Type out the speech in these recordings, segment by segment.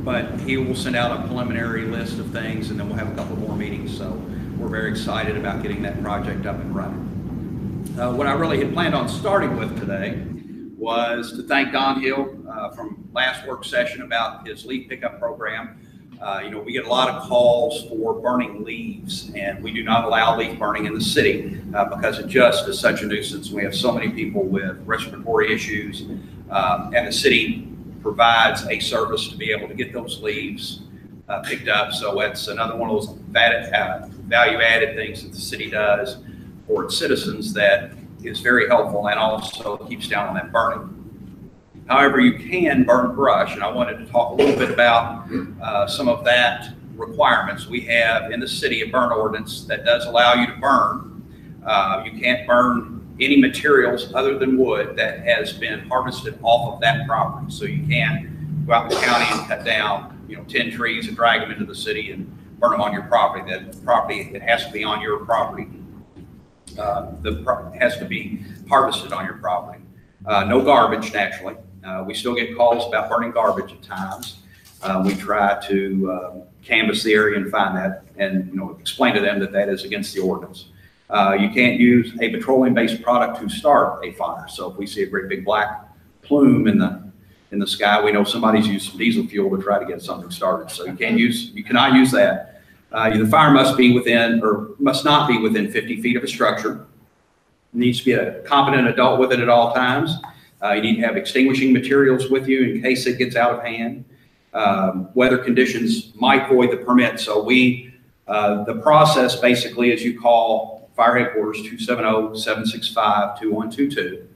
but he will send out a preliminary list of things, and then we'll have a couple more meetings. So we're very excited about getting that project up and running. What I really had planned on starting with today was to thank Don Hill from last work session about his leaf pickup program. You know, we get a lot of calls for burning leaves, and we do not allow leaf burning in the city because it just is such a nuisance. We have so many people with respiratory issues, and the city provides a service to be able to get those leaves picked up. So it's another one of those value-added things that the city does for its citizens that is very helpful and also keeps down on that burning. However, you can burn brush, and I wanted to talk a little bit about some of that requirements. We have in the city a burn ordinance that does allow you to burn. You can't burn any materials other than wood that has been harvested off of that property. So you can't go out in the county and cut down, you know, 10 trees and drag them into the city and burn them on your property. That property, it has to be on your property. It has to be harvested on your property. No garbage, naturally. We still get calls about burning garbage at times. We try to canvass the area and find that, and explain to them that that is against the ordinance. You can't use a petroleum-based product to start a fire. So if we see a great big black plume in the sky, we know somebody's used some diesel fuel to try to get something started. So you cannot use that. The fire must be within, or must not be within 50 feet of a structure. It needs to be a competent adult with it at all times. You need to have extinguishing materials with you in case it gets out of hand. Weather conditions might void the permit. So the process basically is you call fire headquarters 270-765-2122.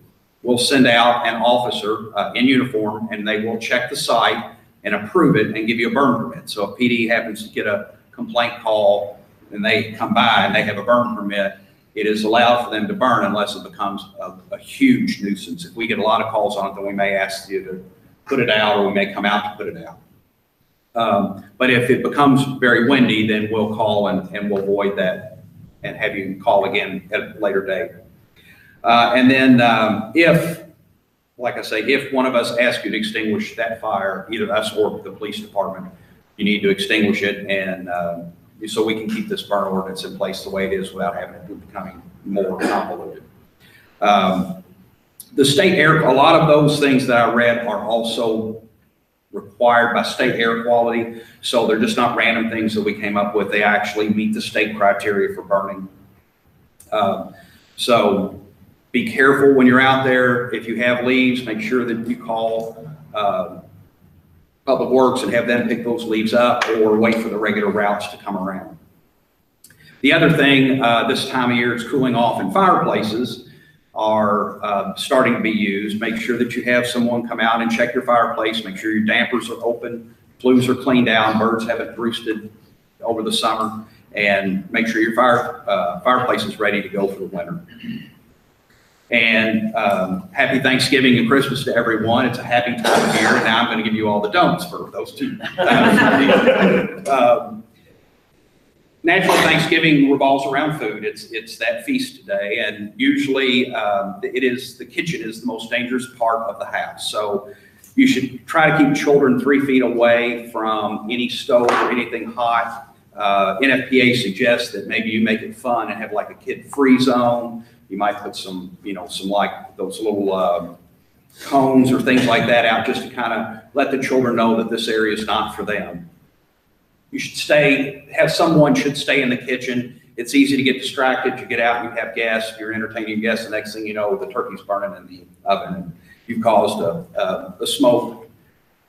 We'll send out an officer in uniform, and they will check the site and approve it and give you a burn permit. So if PD happens to get a complaint call and they come by and they have a burn permit, it is allowed for them to burn unless it becomes a huge nuisance. If we get a lot of calls on it, then we may ask you to put it out, or we may come out to put it out. But if it becomes very windy, then we'll call and we'll void that and have you call again at a later date. And then like I say, if one of us asks you to extinguish that fire, either us or the police department, you need to extinguish it, and so we can keep this burn ordinance in place the way it is without having it becoming more convoluted. The state air, a lot of those things that I read are also required by state air quality. So they're just not random things that we came up with. They actually meet the state criteria for burning. So be careful when you're out there. If you have leaves, make sure that you call Public Works and have them pick those leaves up, or wait for the regular routes to come around. The other thing, this time of year, it's cooling off, and fireplaces are starting to be used. Make sure that you have someone come out and check your fireplace. Make sure your dampers are open, flues are cleaned out, birds haven't roosted over the summer, and make sure your fireplace is ready to go for the winter. And happy Thanksgiving and Christmas to everyone. It's a happy time of year. Now I'm going to give you all the don'ts for those two. Naturally, Thanksgiving revolves around food. It's that feast today, and usually the kitchen is the most dangerous part of the house. So you should try to keep children 3 feet away from any stove or anything hot. NFPA suggests that maybe you make it fun and have like a kid-free zone. You might put some like those little cones or things like that out, just to kind of let the children know that this area is not for them. You should someone should stay in the kitchen. It's easy to get distracted. You get out, you have guests, you're entertaining guests, the next thing you know, the turkey's burning in the oven, and you've caused a smoke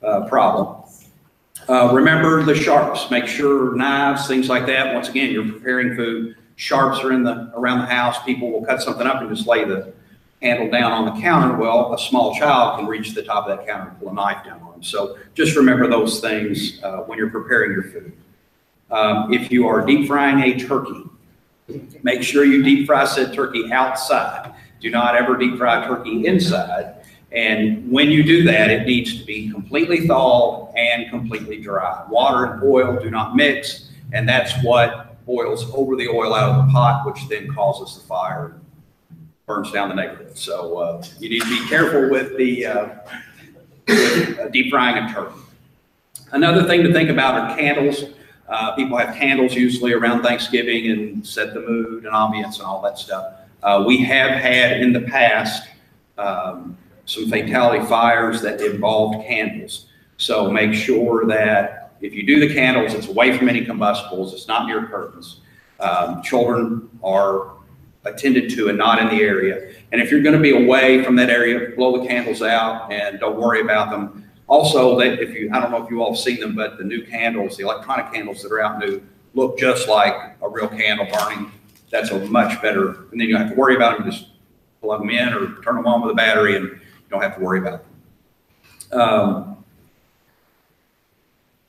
problem. Remember the sharps. Make sure knives, things like that. Once again, you're preparing food. Sharps are around the house. People will cut something up and just lay the handle down on the counter. Well, a small child can reach the top of that counter and pull a knife down on them. So just remember those things when you're preparing your food. If you are deep frying a turkey, make sure you deep fry said turkey outside. Do not ever deep fry turkey inside. And when you do that, it needs to be completely thawed and completely dry. Water and oil do not mix, and that's what boils over the oil out of the pot, which then causes the fire and burns down the neighborhood. So you need to be careful with the deep frying of turkey. Another thing to think about are candles. People have candles usually around Thanksgiving and set the mood and ambience and all that stuff. We have had in the past some fatality fires that involved candles. So make sure that if you do the candles, it's away from any combustibles, it's not near curtains. Children are attended to and not in the area. And if you're going to be away from that area, blow the candles out and don't worry about them. Also, that I don't know if you all have seen them, but the new candles, the electronic candles that are out new, look just like a real candle burning. That's a much better, and then you don't have to worry about them. You just plug them in or turn them on with a battery and you don't have to worry about them.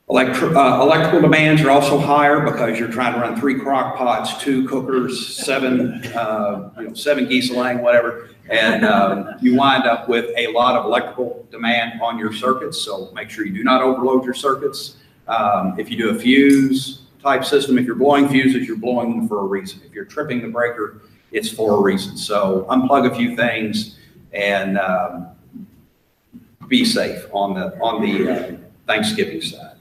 Electrical demands are also higher because you're trying to run 3 crock pots, 2 cookers, 7 geese laying, whatever, and you wind up with a lot of electrical demand on your circuits. So make sure you do not overload your circuits. If you do a fuse type system, if you're blowing fuses, you're blowing them for a reason. If you're tripping the breaker, it's for a reason. So unplug a few things and be safe on the Thanksgiving side.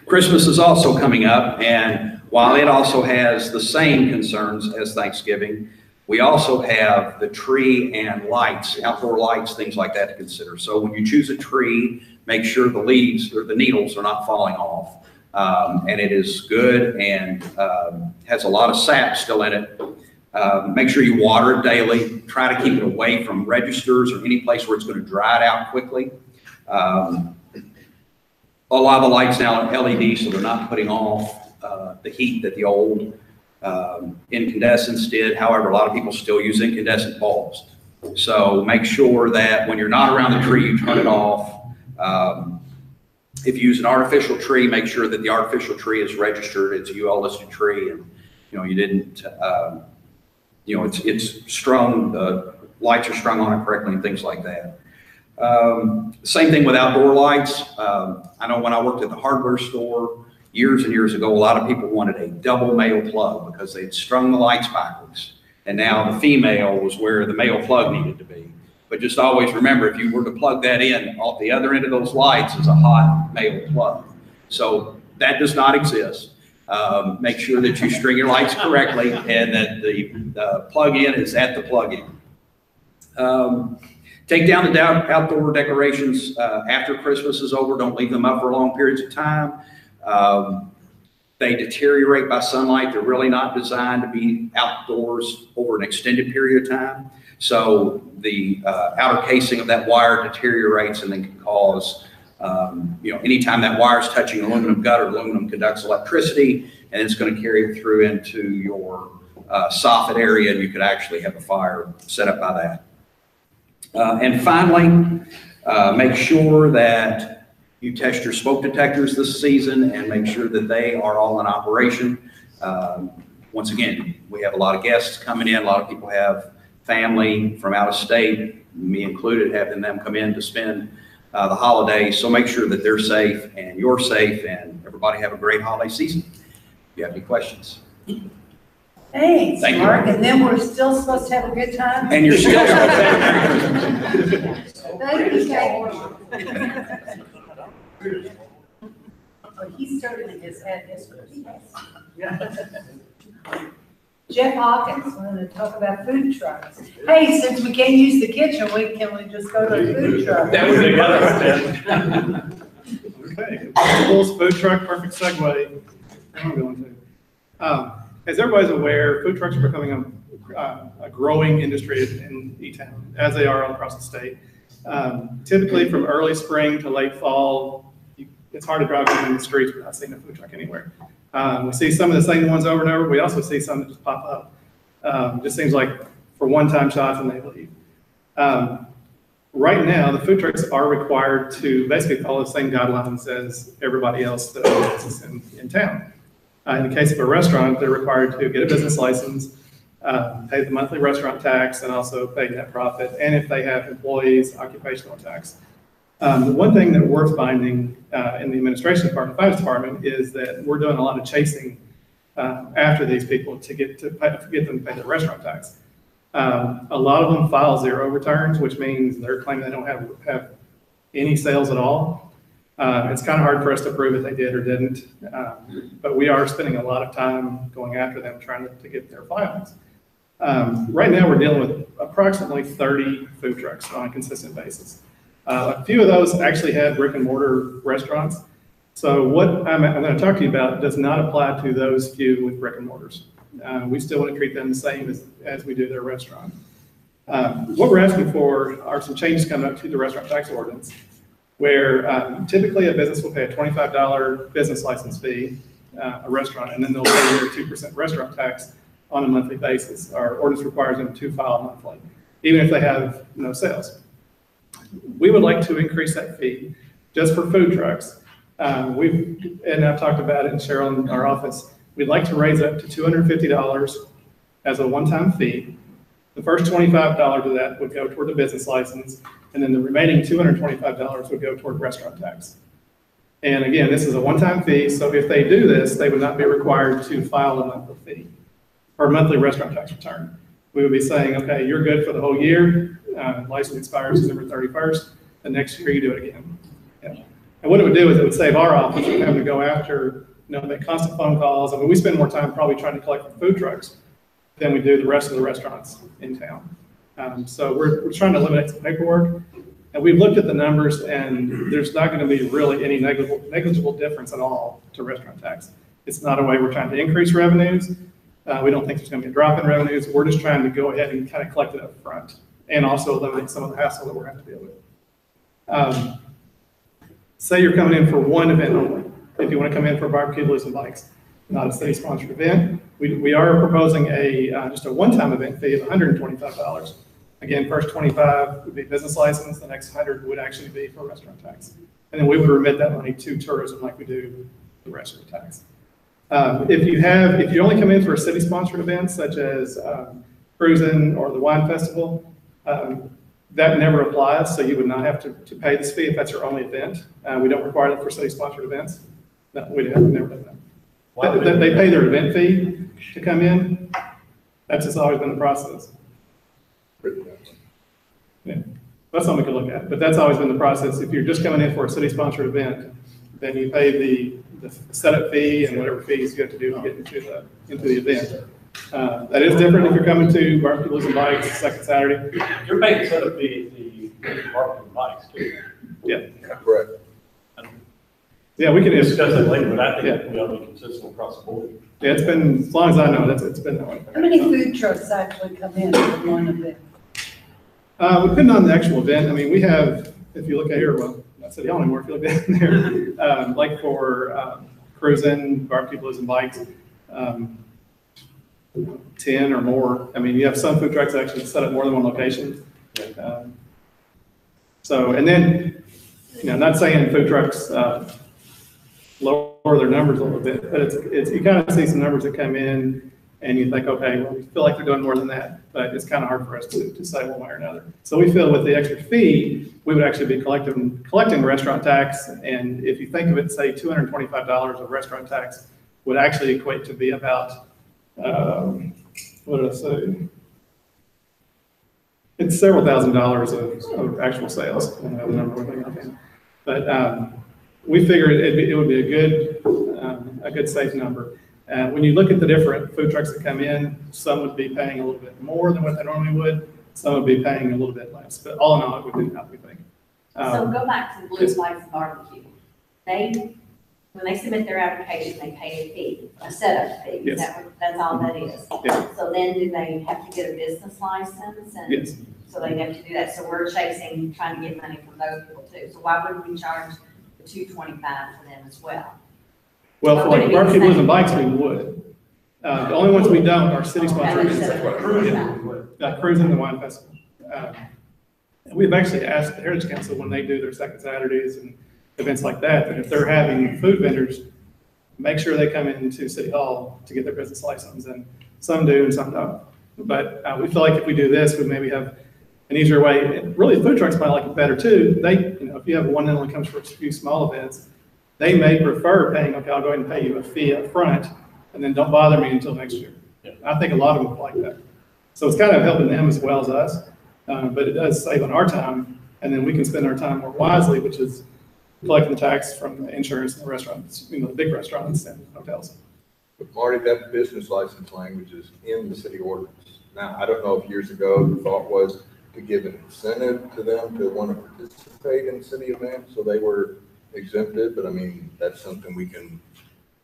Christmas is also coming up, and while it also has the same concerns as Thanksgiving, we also have the tree and lights, outdoor lights, things like that to consider. So when you choose a tree, make sure the leaves or the needles are not falling off. And it is good and has a lot of sap still in it. Make sure you water it daily. Try to keep it away from registers or any place where it's going to dry it out quickly. A lot of the lights now are LED, so they're not putting off the heat that the old incandescents did. However, a lot of people still use incandescent bulbs. So make sure that when you're not around the tree, you turn it off. If you use an artificial tree, make sure that the artificial tree is registered. It's a UL listed tree, and you didn't, it's strung. The lights are strung on it correctly, and things like that. Same thing with outdoor lights. I know when I worked at the hardware store years and years ago, a lot of people wanted a double male plug because they'd strung the lights backwards. And now the female was where the male plug needed to be. But just always remember, if you were to plug that in, off the other end of those lights is a hot male plug. So that does not exist. Make sure that you string your lights correctly and that the plug-in is at the plug-in. Take down the outdoor decorations after Christmas is over. Don't leave them up for long periods of time. They deteriorate by sunlight. They're really not designed to be outdoors over an extended period of time. So the outer casing of that wire deteriorates and then can cause, anytime that wire is touching aluminum gutter, aluminum conducts electricity, and it's going to carry it through into your soffit area, and you could actually have a fire set up by that. And finally, make sure that you test your smoke detectors this season and make sure that they are all in operation. Once again, we have a lot of guests coming in. A lot of people have family from out of state, me included, having them come in to spend the holidays. So make sure that they're safe and you're safe, and everybody have a great holiday season. If you have any questions. Thanks, Thank Mark. you. And then we're still supposed to have a good time? And you're still supposed to have a Merry Christmas. Thank you, Kate. Oh, he started in his head yesterday. Jeff Hawkins wanted to talk about food trucks. Hey, since we can't use the kitchen, can we just go to a food truck? That would be good. Okay, vegetables, food truck, perfect segue. I'm going to. As everybody's aware, food trucks are becoming a growing industry in E-Town, as they are all across the state. Typically from early spring to late fall, it's hard to drive in the streets without seeing a food truck anywhere. We see some of the same ones over and over. We also see some that just pop up. Just seems like for one-time shots and they leave. Right now, the food trucks are required to basically follow the same guidelines as everybody else that owns business in town. In the case of a restaurant, they're required to get a business license, pay the monthly restaurant tax, and also pay net profit. And if they have employees, occupational tax. The one thing that we're finding in the administration department, finance department, is that we're doing a lot of chasing after these people to get them to pay their restaurant tax. A lot of them file zero returns, which means they're claiming they don't have any sales at all. It's kind of hard for us to prove if they did or didn't, but we are spending a lot of time going after them, trying to get their filings. Right now, we're dealing with approximately 30 food trucks on a consistent basis. A few of those actually have brick and mortar restaurants. So what I'm going to talk to you about does not apply to those few with brick and mortars. We still want to treat them the same as we do their restaurant. What we're asking for are some changes coming up to the restaurant tax ordinance, where typically a business will pay a $25 business license fee, a restaurant, and then they'll pay their 2% restaurant tax on a monthly basis. Our ordinance requires them to file monthly, even if they have no sales. We would like to increase that fee just for food trucks. And I've talked about it, and Cheryl in our office, we'd like to raise it up to $250 as a one-time fee. The first $25 of that would go toward the business license, and then the remaining $225 would go toward restaurant tax. And again, this is a one-time fee, so if they do this, they would not be required to file a monthly fee or monthly restaurant tax return. We would be saying, okay, you're good for the whole year. License expires December 31st. The next year you do it again. Yeah. And what it would do is it would save our office from having to go after, make constant phone calls. I mean, we spend more time probably trying to collect from food trucks than we do the rest of the restaurants in town. So we're trying to eliminate some paperwork. And we've looked at the numbers, and there's not going to be really any negligible difference at all to restaurant tax. It's not a way we're trying to increase revenues. We don't think there's going to be a drop in revenues. We're just trying to go ahead and kind of collect it up front and also eliminate some of the hassle that we're going to have to deal with. Say you're coming in for one event only. If you want to come in for barbecue, blues, and bikes, not a city-sponsored event, we are proposing just a one-time event fee of $125. Again, first 25 would be business license. The next 100 would actually be for restaurant tax. And then we would remit that money to tourism like we do the rest of the tax. If you only come in for a city-sponsored event, such as Cruisin' or the Wine Festival, that never applies, so you would not have to pay this fee if that's your only event. We don't require that for city-sponsored events. No, we've never done that. They pay their event fee to come in. That's just always been the process. Yeah, that's something we could look at, but that's always been the process. If you're just coming in for a city-sponsored event, then you pay the setup fee and whatever fees you have to do to get into the event. That is different if you're coming to barbecue, blues, and bikes second Saturday. You're paying the setup fee the barbecue and bikes too. Yeah. Correct. Yeah, we can Discuss that later, but I think we ought to be consistent across the board. Yeah, it's been, as long as I know, it's been that way. How many food trucks actually come in for one event? Depending on the actual event, I mean, we have, if you look at here, well, not City Hall anymore, if you look down there, like for Cruisin', barbecue, blues, and bikes, 10 or more. I mean, you have some food trucks that actually set up more than one location. And then, not saying food trucks lower their numbers a little bit, but it's you kind of see some numbers that come in and you think, okay, well, we feel like they're doing more than that, but it's kind of hard for us to say one way or another. So we feel with the extra fee, we would actually be collecting restaurant tax. And if you think of it, say $225 of restaurant tax would actually equate to be about, what did I say? It's several $1,000s of actual sales. I don't have the number with me offhand. But we figured it would be a good safe number. When you look at the different food trucks that come in, some would be paying a little bit more than what they normally would. Some would be paying a little bit less. But all in all, it would be how we think. So go back to the Blues, Bikes, and Barbecue. When they submit their application, they pay a fee, a setup fee. Yes. That's all that is. Yes. So then do they have to get a business license? And Yes. so they have to do that. So we're trying to get money from those people too. So why wouldn't we charge the $225 for them as well? Well, for Would it like be the barbecue, blues, same? and bikes, we would. The only ones we don't are city sponsored Okay, events. Cruisin' the Wine Festival. We've actually asked the Heritage Council when they do their second Saturdays and events like that if they're having food vendors, make sure they come into City Hall to get their business license. And some do and some don't. But we feel like if we do this, we maybe have an easier way. And really, food trucks might like it better too. If you have one that only comes for a few small events, they may prefer paying, okay, I'll go ahead and pay you a fee up front and then don't bother me until next year. Yeah. I think a lot of them like that. So it's kind of helping them as well as us, but it does save on our time, and then we can spend our time more wisely, which is collecting the tax from the insurance and the restaurants, the big restaurants and hotels. But Marty, that business license language is in the city ordinance. Now, I don't know if years ago the thought was to give an incentive to them to want to participate in city events, so they were exempted, but I mean, that's something we can.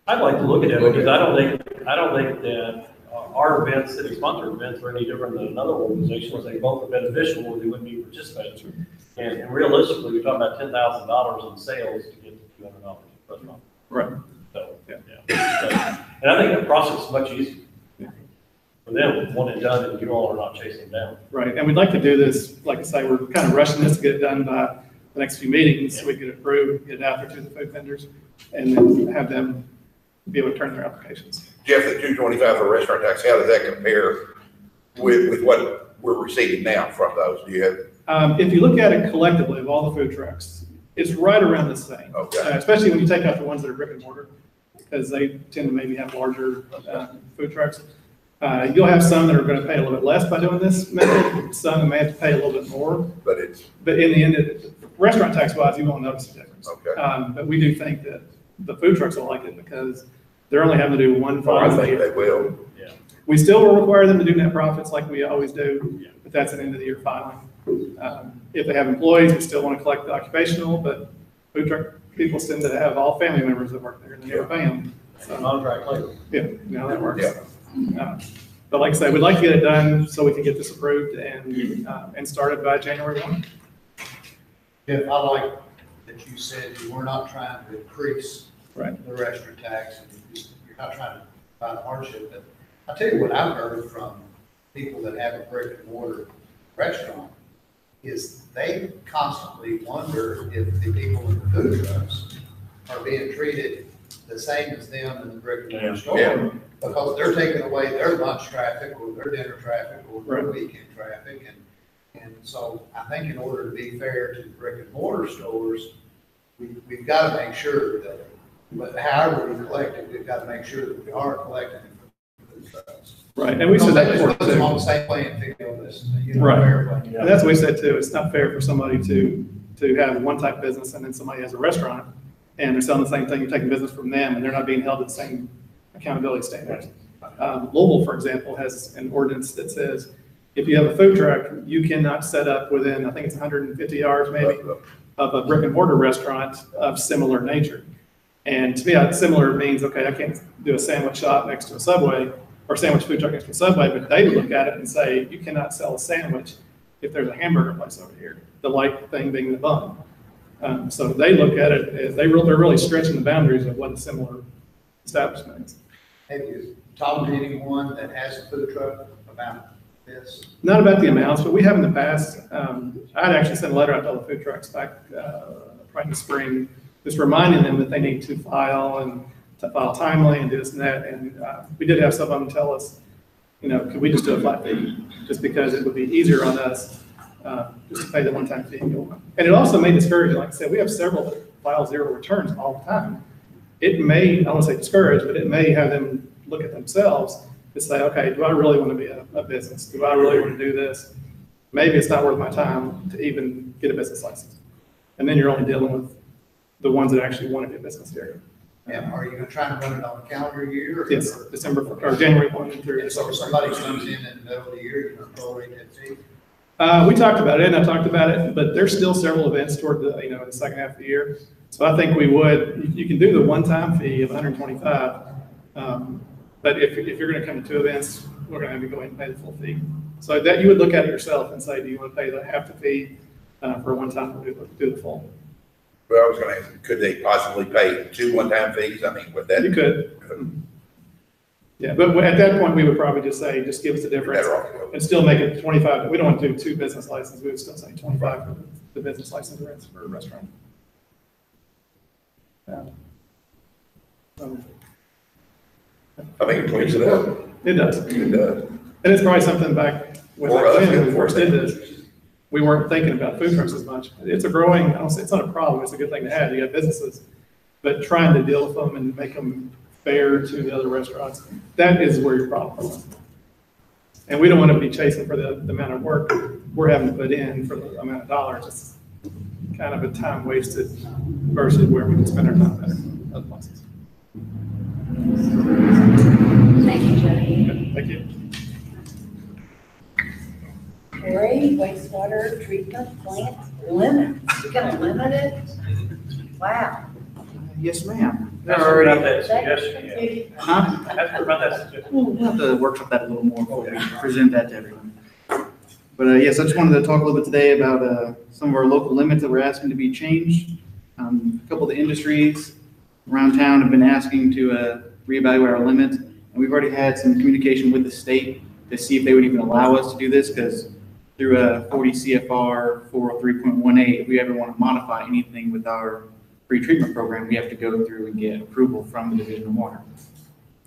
I'd like to look at it, because I don't think that our events, city sponsored events, are any different than another organization. They both are beneficial, or they wouldn't be participating. And realistically, you're talking about $10,000 in sales to get to $200 per restaurant. Right. So, Yeah. So, and I think the process is much easier for them, one and done, and you all are not chasing them down. Right, and we'd like to do this, like I say, we're kind of rushing this to get it done by the next few meetings, so we get it approved, get it out there to the food vendors, and then have them be able to turn their applications. Jeff, the $225 for restaurant tax, how does that compare with what we're receiving now from those? Do you have? If you look at it collectively of all the food trucks, it's right around the same. Okay. Especially when you take out the ones that are brick and mortar, because they tend to maybe have larger food trucks. You'll have some that are going to pay a little bit less by doing this method. Some may have to pay a little bit more. But in the end, restaurant tax wise, you won't notice the difference. Okay. But we do think that the food trucks will like it because they're only having to do one well, I filing a think year. they will. We still will require them to do net profits like we always do, but that's an end of the year filing. If they have employees, we still want to collect the occupational, but food truck people tend to have all family members that work there and they never pay them. So, Contract labor. yeah, that works. Yeah. But like I said, we'd like to get it done so we can get this approved and started by January 1. Jeff, I like that you said you were not trying to increase Right. the restaurant tax, and you're not trying to find hardship, but I'll tell you what I've heard from people that have a brick and mortar restaurant is they constantly wonder if the people in the food trucks are being treated the same as them in the brick and mortar store. Yeah. Because they're taking away their lunch traffic or their dinner traffic or their Right. weekend traffic. And so I think in order to be fair to the brick and mortar stores, we've got to make sure that, but however we collect it, we've got to make sure that we are collecting it from food trucks. Right, and we said that before Put them on too. the same playing field as, Right. fair playing. And that's what we said too. It's not fair for somebody to have one type of business and then somebody has a restaurant and they're selling the same thing, you're taking business from them and they're not being held to the same accountability standards. Louisville, for example, has an ordinance that says if you have a food truck, you cannot set up within, I think it's 150 yards maybe, of a brick and mortar restaurant of similar nature. And to me, similar means, okay, I can't do a sandwich shop next to a Subway or sandwich food truck next to a Subway, but they would look at it and say, you cannot sell a sandwich if there's a hamburger place over here, the light thing being the bun. So they look at it as they're really stretching the boundaries of what a similar establishment is. Have you talked to anyone that has a food truck about this? Not about the amounts, but we have in the past. I'd actually sent a letter out to all the food trucks back right in the spring, just reminding them that they need to file and to file timely and do this and that. And we did have some of them tell us, could we just do a flat fee? Just because it would be easier on us just to pay the one-time fee. And it also may discourage, like I said, we have several that file zero returns all the time. It may, I don't want to say discourage, but it may have them look at themselves to say, okay, do I really want to be a business? Do I really want to do this? Maybe it's not worth my time to even get a business license. And then you're only dealing with the ones that actually want to be a business here. And are you going to try and run it on a calendar year? Yes, January 1 through And so December. if somebody comes in the middle of the year, you're going to prorate that fee? We talked about it, and I talked about it, but there's still several events toward the, in the second half of the year. So I think we would, you can do the one-time fee of 125. But if you're going to come to two events, we're going to have you go ahead and pay the full fee. So that you would look at it yourself and say, do you want to pay the half the fee for one time or do the full? Well, I was gonna ask, could they possibly pay 2 one-time fees? I mean, would that? You could. Yeah, but at that point, we would probably just say, just give us the difference Better off. and still make it 25. We don't want to do two business licenses. We would still say 25 for the business license rents for a restaurant. I think it cleans it up. It does. It does. And it's probably something back when For us, when we yeah, first for did them. this, we weren't thinking about food trucks as much. It's a growing, I don't say it's not a problem, it's a good thing to have. You have businesses, but trying to deal with them and make them fair to the other restaurants, that is where your problem is. And we don't want to be chasing for the amount of work we're having to put in for the amount of dollars. kind of a time wasted versus where we can spend our time better other places. Thank you, Jody. Okay, thank you. Gray wastewater treatment plant limits. You're gonna limit it? Wow. Yes, ma'am. Ask her about that suggestion, yeah. Huh? Ask her about that suggestion. We'll have to workshop that a little more before we present that to everyone. But yes, I just wanted to talk a little bit today about some of our local limits that we're asking to be changed. A couple of the industries around town have been asking to reevaluate our limits, and we've already had some communication with the state to see if they would even allow us to do this, because through 40 CFR 403.18, if we ever want to modify anything with our pre-treatment program, we have to go through and get approval from the Division of Water.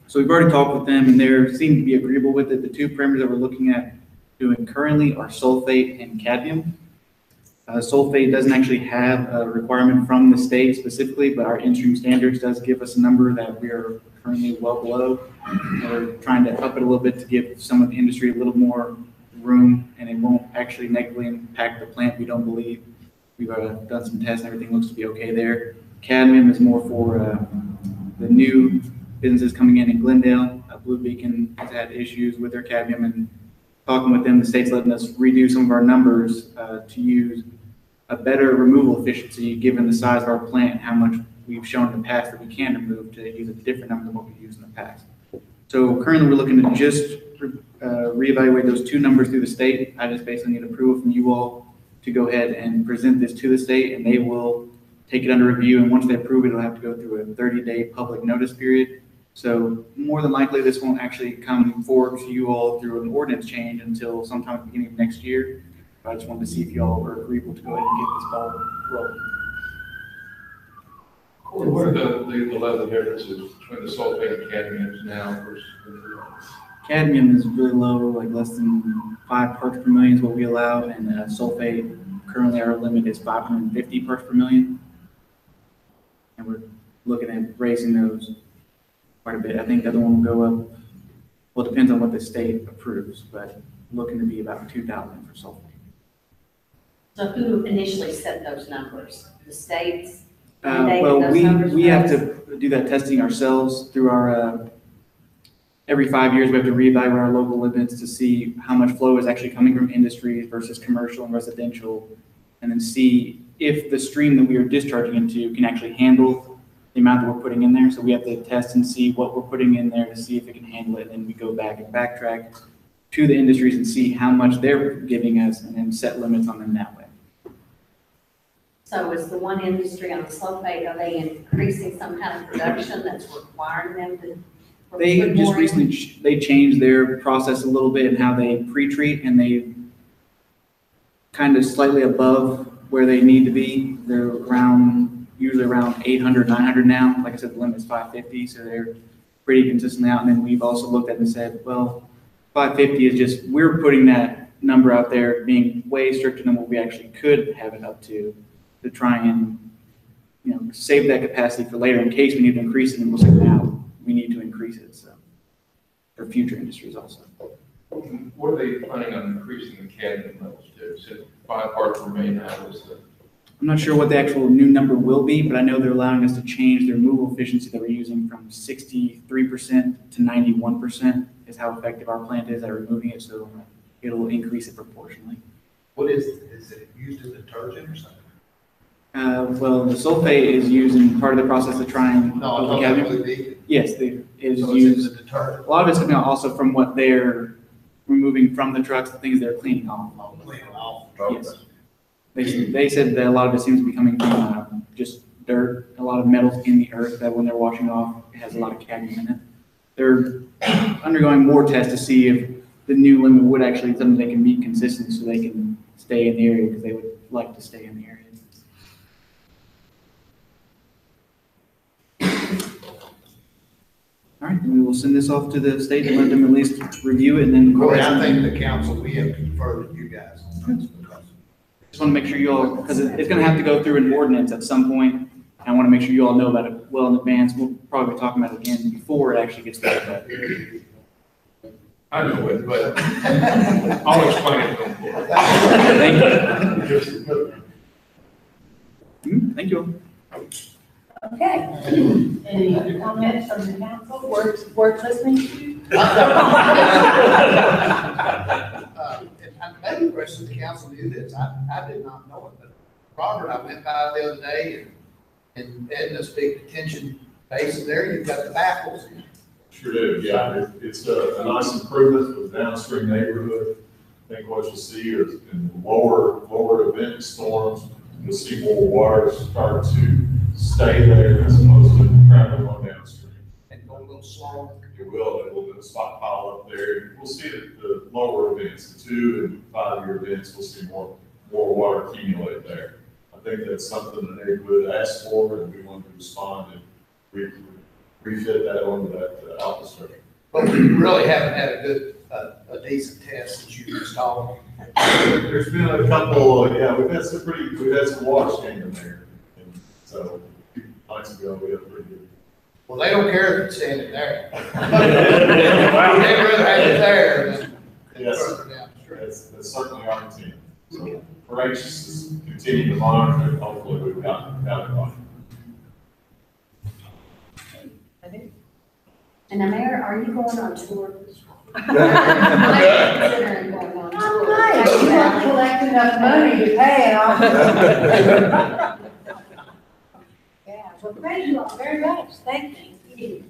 So we've already talked with them, and they seem to be agreeable with it. The two parameters that we're looking at doing currently are sulfate and cadmium. Sulfate doesn't actually have a requirement from the state specifically, but our in-stream standards does give us a number that we are currently well below. We're trying to up it a little bit to give some of the industry a little more room, and it won't actually negatively impact the plant, we don't believe. We've done some tests and everything looks to be okay there. Cadmium is more for the new businesses coming in Glendale. Blue Beacon has had issues with their cadmium, and talking with them, the state's letting us redo some of our numbers to use a better removal efficiency given the size of our plant and how much we've shown in the past that we can remove, to use a different number than what we've used in the past. So currently we're looking to just reevaluate those two numbers through the state. I just basically need approval from you all to go ahead and present this to the state, and they will take it under review. And once they approve it, it'll have to go through a 30-day public notice period. So more than likely, this won't actually come forward to you all through an ordinance change until sometime at the beginning of next year. But I just wanted to see if you all were agreeable to go ahead and get this ball rolling. What are the level differences between the sulfate and cadmium now versus? Cadmium is really low, like less than 5 parts per million is what we allow, and sulfate, currently our limit is 550 parts per million. And we're looking at raising those quite a bit. I think the other one will go up, well, it depends on what the state approves, but looking to be about 2,000 for sulfate. So who initially set those numbers? The states? Well, we have to do that testing ourselves through our, every 5 years we have to reevaluate our local limits to see how much flow is actually coming from industries versus commercial and residential, and then see if the stream that we are discharging into can actually handle the amount that we're putting in there. So we have to test and see what we're putting in there to see if it can handle it, and then we go back and backtrack to the industries and see how much they're giving us, and then set limits on them that way. So is the one industry on the sulfate, are they increasing some kind of production that's requiring them to? They put just more in? recently, they changed their process a little bit and how they pre-treat, and they kind of slightly above where they need to be. They're usually around 800, 900 now. Like I said, the limit's 550, so they're pretty consistently out. And then we've also looked at it and said, well, 550 is just, we're putting that number out there being way stricter than what we actually could have it up to try and, save that capacity for later in case we need to increase it, and we'll say now we need to increase it, so, for future industries also. What are they planning on increasing the cadmium levels to? So 5 parts per million now is the. I'm not sure what the actual new number will be, but I know they're allowing us to change their removal efficiency that we're using from 63% to 91% is how effective our plant is at removing it, so it'll increase it proportionally. What is it used as detergent or something? Well, the sulfate is used in part of the process to try and. No, I'm the talking about cadmium. Blue Beacon. Yes, it is So used. it's a detergent. A lot of it's coming out also from what they're removing from the trucks, the things they're cleaning off. I'll clean it off. Yes. They said that a lot of it seems to be coming from just dirt, a lot of metals in the earth that when they're washing off, it has a lot of cadmium in it. They're undergoing more tests to see if the new limit would actually be something they can meet consistently so they can stay in the area, because they would like to stay in the area. All right, then we will send this off to the state and let them at least review it, and then. Corey, I think the council, we have conferred with you guys on this because Just want to make sure you all, because it's going to have to go through an ordinance at some point. I want to make sure you all know about it well in advance. We'll probably be talking about it again before it actually gets started. I know it, but I'll explain it. Thank you. Thank you. Okay. Any comments from the council, worth listening to? And maybe the rest of the council knew this, I did not know it, but Robert, I went by the other day and Edna's big detention basin there, you've got the baffles. Sure do, yeah. It's a nice improvement for the downstream neighborhood. I think what you'll see is in lower event storms, you'll see more water start to stay there as opposed to traveling on downstream. And go a little slower. It will, a little bit of stockpile up there. We'll see the lower events, the 2 and 5 year events, we'll see more water accumulate there. I think that's something the neighborhood asked for, and we wanted to respond and refit that onto that alpha structure. But we really haven't had a decent test since you installed. There's been a couple, yeah, we've had some water standing there. And so, a few nights ago, we had pretty good. Well, they don't care if it's standing there. They'd rather have it there than Yes. further down the street. That's certainly our intent. So, we're anxious to continue to monitor, and hopefully we've got it on. And now, Mayor, are you going on tour? I'm considering going on Oh, tour. nice, you have collected enough money to pay it off. Yeah, well, thank you all very much, thank you.